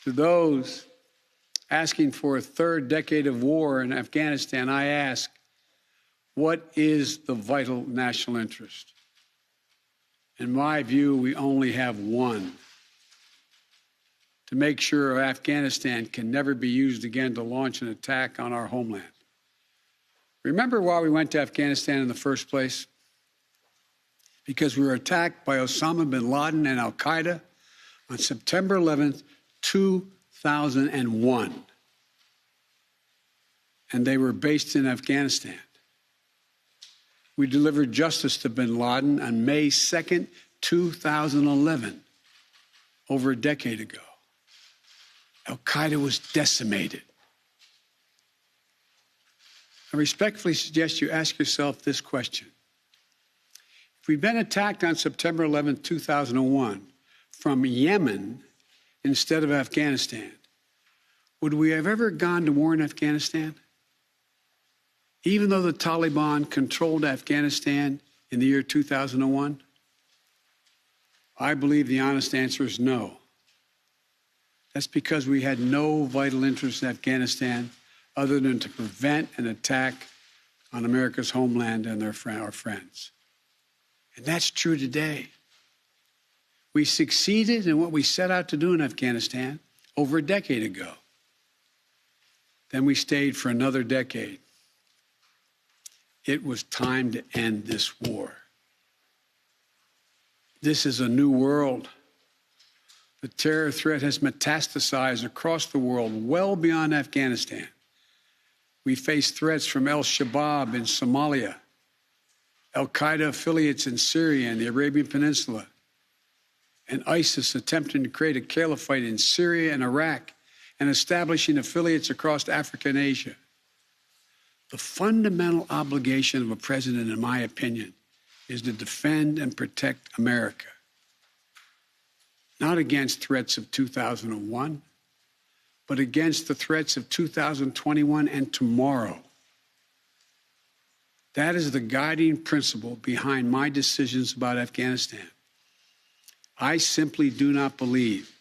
To those asking for a third decade of war in Afghanistan, I ask, what is the vital national interest? In my view, we only have one: to make sure Afghanistan can never be used again to launch an attack on our homeland. Remember why we went to Afghanistan in the first place? Because we were attacked by Osama bin Laden and al-Qaeda on September 11th, 2001. And they were based in Afghanistan. We delivered justice to bin Laden on May 2nd, 2011, over a decade ago. Al-Qaeda was decimated. I respectfully suggest you ask yourself this question. If we'd been attacked on September 11, 2001, from Yemen instead of Afghanistan, would we have ever gone to war in Afghanistan? Even though the Taliban controlled Afghanistan in the year 2001? I believe the honest answer is no. That's because we had no vital interest in Afghanistan other than to prevent an attack on America's homeland and our friends. And that's true today. We succeeded in what we set out to do in Afghanistan over a decade ago. Then we stayed for another decade. It was time to end this war. This is a new world. The terror threat has metastasized across the world, well beyond Afghanistan. We face threats from al-Shabaab in Somalia, al-Qaeda affiliates in Syria and the Arabian Peninsula, and ISIS attempting to create a caliphate in Syria and Iraq and establishing affiliates across Africa and Asia. The fundamental obligation of a president, in my opinion, is to defend and protect America. Not against threats of 2001, but against the threats of 2021 and tomorrow. That is the guiding principle behind my decisions about Afghanistan. I simply do not believe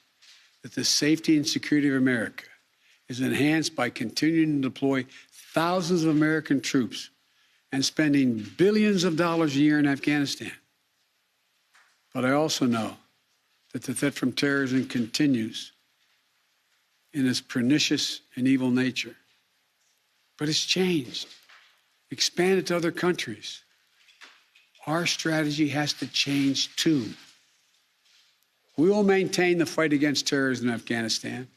that the safety and security of America is enhanced by continuing to deploy thousands of American troops and spending billions of dollars a year in Afghanistan. But I also know that the threat from terrorism continues in its pernicious and evil nature. But it's changed, expanded to other countries. Our strategy has to change too. We will maintain the fight against terrorism in Afghanistan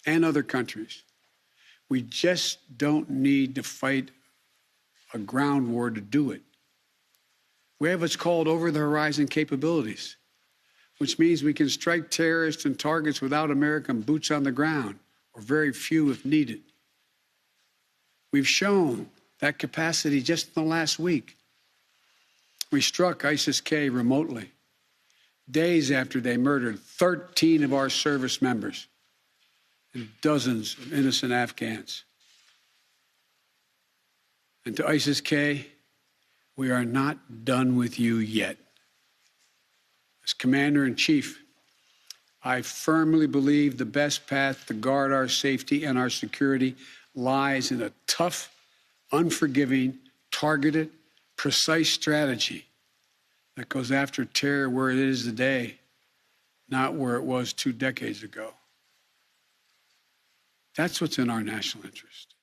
and other countries. We just don't need to fight a ground war to do it. We have what's called over-the-horizon capabilities, which means we can strike terrorists and targets without American boots on the ground, or very few if needed. We've shown that capacity just in the last week. We struck ISIS-K remotely, days after they murdered 13 of our service members and dozens of innocent Afghans. And to ISIS-K, we are not done with you yet. As Commander-in-Chief, I firmly believe the best path to guard our safety and our security lies in a tough, unforgiving, targeted, precise strategy that goes after terror where it is today, not where it was 2 decades ago. That's what's in our national interest.